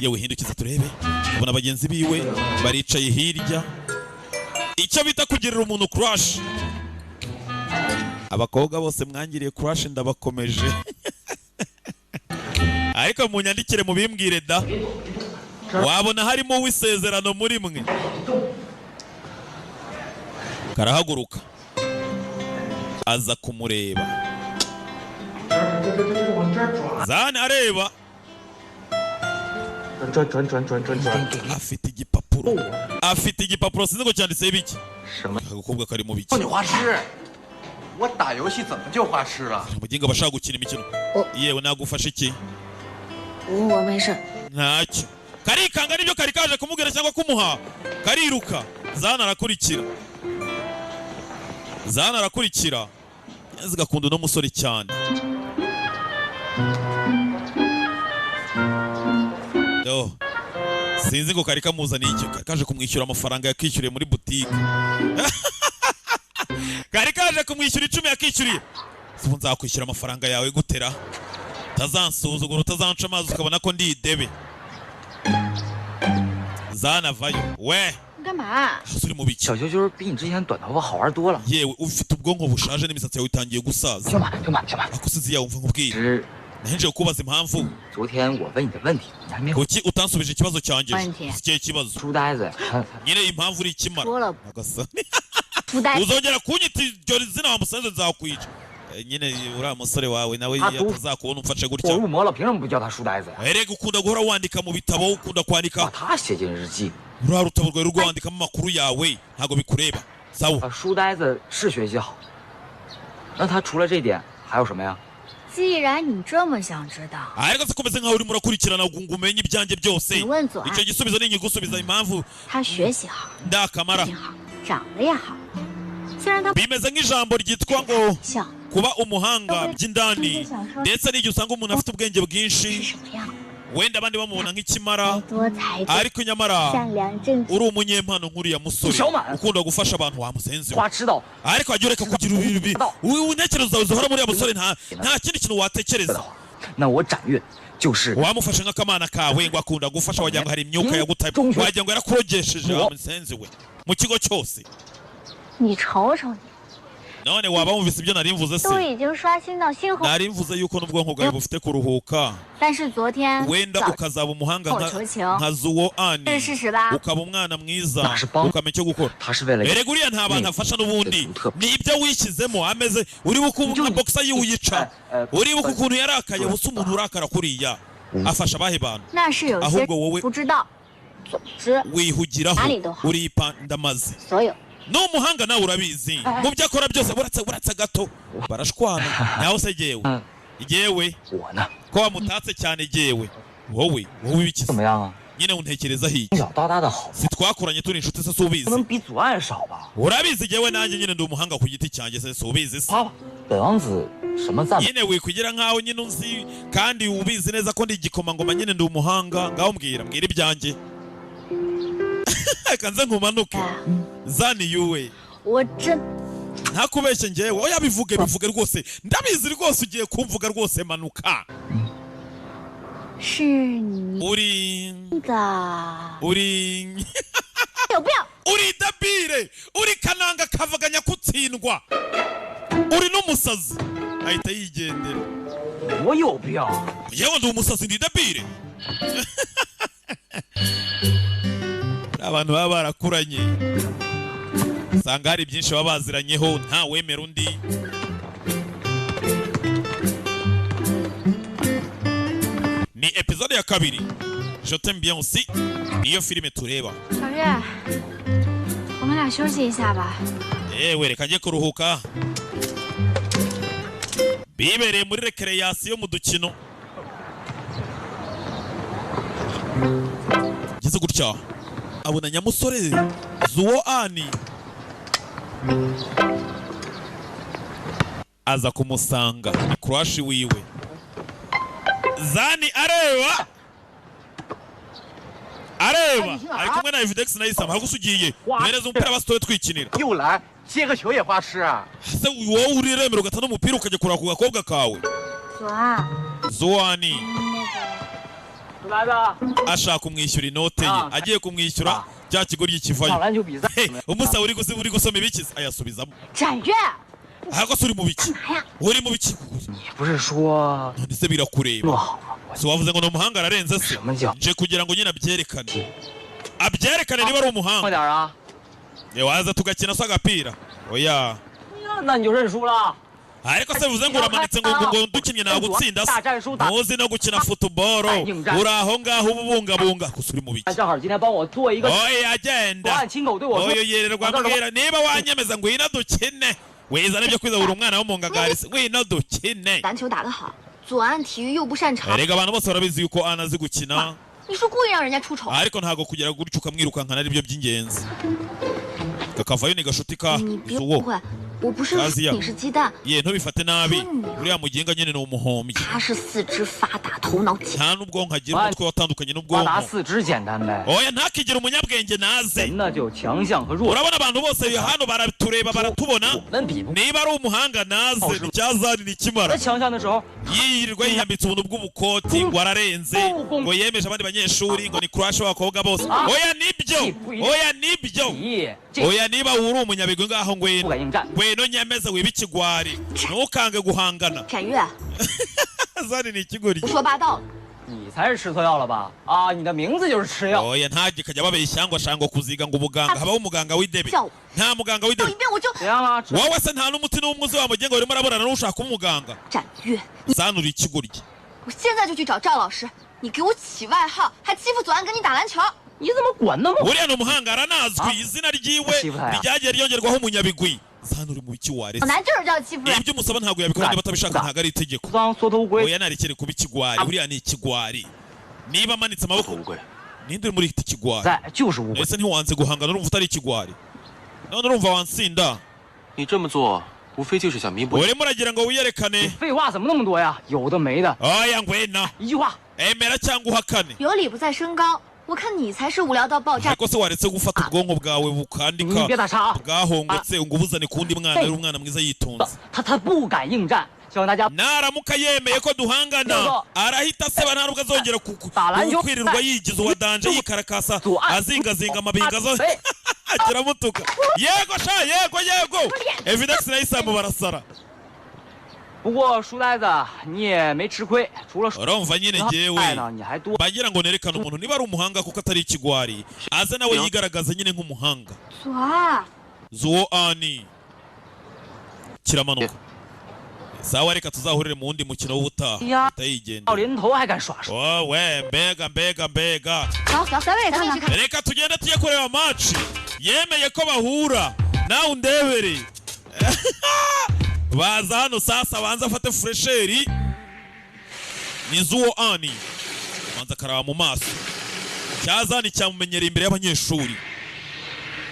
yewe hindukiza turebe ubona bagenzi biwe baricaye hirya icyo bita kugirira umuntu crush abakobwa bose mwangiriye crush ndabakomeje ariko munyandikire mubimbwire da wabona harimo wisezerano muri mwe karahaguruka aza kumureba Zani areba afite igipapuro sinzi ngo cyanditseho ibiki agakobwa kari mu biki muginga bashaka gukina imikino yewe nagufasha iki ntacyo karikanga nibyo kari kaje kumubwira cyangwa kumuha kariruka Zana arakurikira zigakunda no musore cyane sinzi ngo kari kamuzaniye icyo kaje kumwishyura amafaranga yakishyuriye muri butike kari kaje kumwishyura 10 yakishyuriye ubu nzakwishyura amafaranga yawe gutera utazansuzugura utazanca amazi ukabona ko ndi idebe Zana vayo we干嘛？小球球比你之前短头发好玩多了。yewe ufite ubwonko bushaje n'imisatsi yawe itangiye gusaza. 行吧。akusizi yawe umva nkubwire. Nahinje kubaza impamvu.昨天我问你的问题，你还没回。Kuki utansubije ikibazo cyanjye? Kiye kibazo. 书呆子。nyine impamvu uri ikimara. Agasani. 书呆。uzongera kunyita iryo zina wa musanze nzakwica. nyine uriya musore wawe nawe atazakubona umfashe gutya. 我入魔了，凭什么不叫他书呆子呀？ erega ukunda guhora wandika mu bitabo ukunda kwandika. 把他写进日记。 uriya rutabo rwawe rwandikamo amakuru yawe ntago bikureba. sawa. 书呆子是学习好，那他除了这点还有什么呀？ 既然你这么想知道， ariko se komeze nkaho urimo urakurikirana ngo umenye ibyanjye byose. 你问左岸。 icyo gisubizo ni gusubiza impamvu. 他学习好， ndakamara 好，长得也好。虽然他 bimeze nk'ijambo ryitwa ngo kuba umuhanga by'indani ndetse n'igihe usanga umuntu afite ubwenge bwinshi wenda abandi bamubona nk'ikimara ariko nyamara uri umunyempano nk'uriya musore ukunda gufasha abantu wamusenze ariko wajya ureka kugira ibibi intekerezo zawe zihora muri ya musore nta kindi kintu watekereza. wamufashe nk'akamana kawe ngo akunda gufasha wagira ngo hari imyuka yagutaye wagira ngo yarakurogesheje wamusenze we mu kigo cyose. 你瞅瞅你， none waba wumvise ibyo nari mvuze se? 都已经刷新到新红。 nari mvuze yuko n'ubwonko bwawe bufite kuruhuka. 但是昨天 wenda ukazaba umuhanga nka Zuo Ani ukaba umwana mwiza ukamenya icyo gukora. erega uriya nta bantu afasha n'ubundi ni ibyo wishyizemo ameze uri bukumva boxa yiwica uri bukuntu yarakaye busa umuntu urakara kuriya afasha abahe bantu. 那是有些不知道。总之 wihugiraho uripandamaze 所有 n'umuhanga nawe urabizi mu byo akora byose buratse gato barashwana nawe se jewe ko wamutatse cyane jewe wowe bikize nyine untekereza hiki sitwakuranye turi inshuti se subizi urabizi jewe nanjye nyine ndi umuhanga ku giti cyanjye se subizi se nyine wikugira nkaho nyine unzi kandi ubizi neza ko ndi igikomangoma nyine ndi umuhanga ngaho mbwira ibyanjye kanze nkumanuke Zani yuwe ntakubeshye njyewe oya bivuge rwose ndabizi rwose ugiye kumvuga rwose manuka. uri uri dabire uri kananga kavaganya kutsindwa uri n'umusazi ahita yigendera. yewe ndi umusazi ndi dabire. abantu baba barakuranye usanga hari byinshi baba baziranyeho nta wemera undi. ni episode ya kabiri Je t'aime bien aussi niyo filime tureba. 小月，我们俩休息一下吧。 reka njye kuruhuka bibereye muri recreation mu dukino gize gutya abona nyamusore Zuo Ani aza kumusanga ni crush wiwe. Zani areba ari kumwe na Evidex na Isam hagusugiye mwereza umupira bastoye twikinira 又来接个球也花痴啊 se wowe uriremera ugatana umupira ukajya kuraka ku gakobwa kawe.左岸， Zuo Ani ashaka kumwishyura inote ye agiye kumwishyura cya kigoryi kivayo umusaza uri gusoma ibikiza ayasubizamo 展月， ahako se uri mu biki 干嘛呀？ uri mu biki 你不是说 none se birakureba 做好吗？ si wavuze ngo ni umuhanga ararenze se 什么叫 nje kugira ngo nyine abyerekane niba ari 快 umuhanga 点啊！ waza tugakina se agapira oya 那你就认输了。 ariko se bivuze ngo uramanitse ngo dukinnye nagutsinda se ntuzi no gukina futuboro uri aho ngaho ububungabunga gusa uri mu biki 正好今天帮我做一个 oya 左 agenda 岸亲口对我说 oyo yererwa mbwira niba wanyemeza ngo ngwino dukine wizana ibyo kwiza uri umwana wo mu ngagari se ngwino dukine 篮球打得好，左岸体育又不擅长， erega abantu bose barabizi yuko Ana azi gukina 你是故意让人家出丑。 ariko ntago kugira gutyo ukamwirukankana ari byo by'ingenzi kakavayo ni gashuti ka 你别 uwo 误会，我不是 Kazi ya. 说你是鸡蛋， ye ntubifate nabi Nani. uriya muginga nyine ni umuhombyi 他是四肢发达，头脑简。 nta n'ubwonko agira umutwe watandukanye 发达 n'ubwonko 四肢简单呗。 oya ntakigire umunyabwenge naze 人呢就有强项和弱项， urabona abantu bose hano baratureba baratubona 我们比不。 niba ari umuhanga naze nticyazani 我 nikimara 的强项的时候， yirirwa yiyambitse ubuntu bw'ubukoti ngo ararenze ngo yemeje abandi banyeshuri ngo ni crush w'abakobwa bose oya nibyo oya nibyo 你这 oya niba uri umunyabigwi ngaho 不 ngwino 敢应战。 ngwino nyemeze wiba ikigwari ntukange guhangana 展月， zani ni ikigori 胡说八道！ 你才是吃错药了吧？啊，你的名字就是吃药。 oya ntajye kajya babeshya ngo ashaka ngo kuziga ngo ubuganga habaho umuganga w'idebe 叫我 nta muganga 叫 w'idebe 一遍我就 怎样啊？吃 wowe se nta n'umuti n'umwe uzi wamugenga urimo araburana n'ushaka kuba umuganga 展月， zani uri ikigoryi 我现在就去找赵老师，你给我起外号，还欺负左岸跟你打篮球， 你怎么管那么？ uriya ni umuhanga aranazwi izina ryiwe ryagiye ryongerwaho umunyabigwi zani uri mu biki 小 warese 南就是叫欺负人。 ibyo umusaba ntabwo yabikora niba atabishaka ntabwo ari itegeko 当缩头乌龟， oya narekere kuba ikigwari uriya ni ikigwari niba amanitse amaboko 乌龟， ninde uri muri iki kigwari 在就是乌龟。 ese ntiwanze guhangana urumva utari ikigwari none urumva wansinda 你这么做无非就是想弥补。 urimo uragira ngo wiyerekane 废话怎么那么多呀？有的没的， oya ngwena 一句话。 emera cyangwa uhakane 有理不在身高，我看你才是无聊到爆炸。 ariko se waretse gufata ubwonko bwawe 你 bukandika 别打岔啊！ bwahongotse ngo ubuzane ku wundi mwana ari umwana mwiza yitonze 他不敢应战，希望大家 naramuka yemeye ko duhangana arahita aseba nta nubwo azongera kwirirwa yigize uwa danje yikarakasa azingazinga amabinga zo akiramutuka yego sha yego evidence na isamu barasara 不过书呆子你也没吃亏，除了 urumva nyine 爱 jyewe 呢，你还多。 bagira ngo nerekane umuntu niba ari umuhanga kuko atari ikigwari aze nawe yigaragaza nyine nk'umuhanga 左岸， zuwo ani kiramanuka sawa reka tuzahurire mu wundi mukino w'ubutaha 呀， utayigenda 到临头还敢耍帅？ wowe mbega 走，咱们也看看。 reka tugende tujye kureba match yemeye ko bahura nawe undebere baza hano sasa banza afate fresheri ni zuwo ani banza akaraba mu maso cyazani cyamumenyereye imbere y'abanyeshuri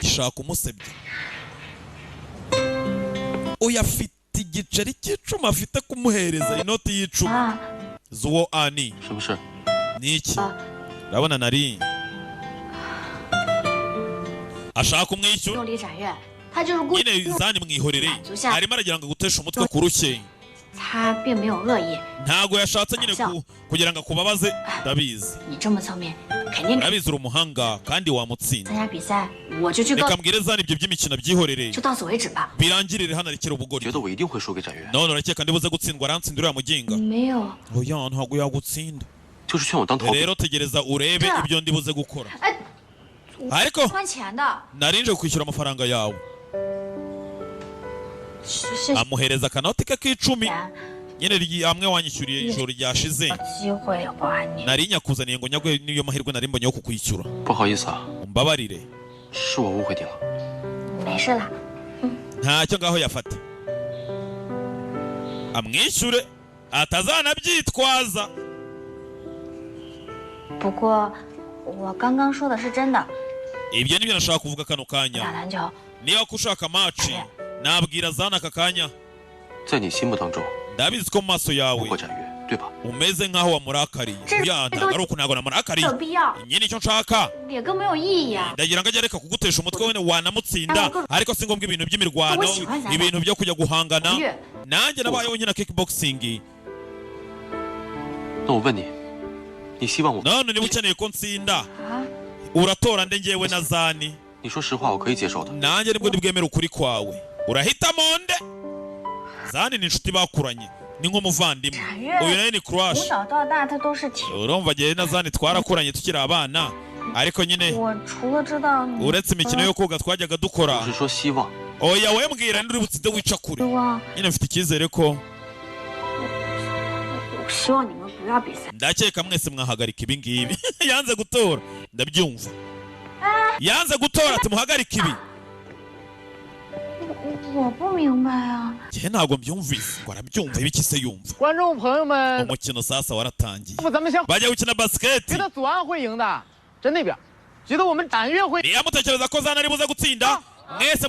gishaka umusebya oya afite igiceri cy'icumi afite kumuhereza inoti y'icumi 啊， zuwo ani 什么事？ ni iki urabona nari ashaka kumwishyura 用力展月，他就是故意， nyine zani mwihorere arimo aragira ngo aguteshe umutwe ku rushye 他并没有恶意。 ntago yashatse nyine kugira ngo akubabaze ndabizi 你这么聪明，肯定可以 urabizi uri umuhanga kandi wamutsinda 参加比赛，我就去告 reka，mbwire zani ibyo by'imikino byihorere 就到此为止吧。 birangirire hano arekere 觉 ubugori 得我一定会输给展元， none urakeka ndibuze gutsindwa aransindira uriya muginga 没有， oya ntago yagutsinda 就是劝我当逃兵。 rero tegereza urebe ibyo ndibuze gukora 哎， ariko 换钱的， narinje kwishyura amafaranga yawe 谢谢。 amuhereza akanoti ke k'icumi 钱 nyine amwe wanyishyuriye ijoro ryashize 机会还你。 nari nyakuzaniye ngo nyagwe niyo mahirwe nari mbonye yo kukwishyura 不好意思啊， umbabarire 是我误会你了。 没事啦， ntacyo ngaho yafata amwishyure atazanabyitwaza 不过我刚刚说的是真的， ibyo nibyo nashaka kuvuga kano 打 kanya 篮球 niba ko ushaka maci nabwira zana aka kanya 在你心目当中， ndabizi ko mu maso 不 yawe 过展元，对吧？ umeze nk'aho wamurakariye ya ntabwo ari uku ntabwo namurakariye 有必要， nyine icyo nshaka 也更没有意义啊。 ndagira ngo ajye areka kugutesha umutwe wene wanamutsinda ariko si ngombwa ibintu by'imirwano ibintu byo kujya guhangana nanjye nabayeho nyine kickboxing 那我问你，你希望我？ none niba ukeneye ko ntsinda uratora nde njyewe na Zani. 你说实话，我可以接受的。 nanjye nibwo ndibwemera ukuri kwawe. urahitamo nde? Zani ni inshuti bakuranye, ni nk'umuvandimwe. uyu nawe ni crush. 从小到大他都是挺。 urumva njyewe na Zani twarakuranye tukiri abana, ariko nyine 我除了知道你 uretse imikino yo koga twajyaga dukora. 我是说希望。 oya we mbwira ndi ubutsinde wica kure. 希望 nyine mfite icyizere ko 我希望你们不要比赛。 ndakeka mwese mwahagarika ibi ngibi. yanze gutora ndabyumva. yanze gutora ati muhagarike ibi. 我不明白啊。 njye ntabwo mbyumvise ngo arabyumva ibiki se yumva. 观众朋友们， umukino sasa waratangiye. 咱们先 bajya gukina basket. 觉得左岸会赢的，真那边，觉得我们展越会。 niyamutekereza ko Zani ari buze gutsinda mwese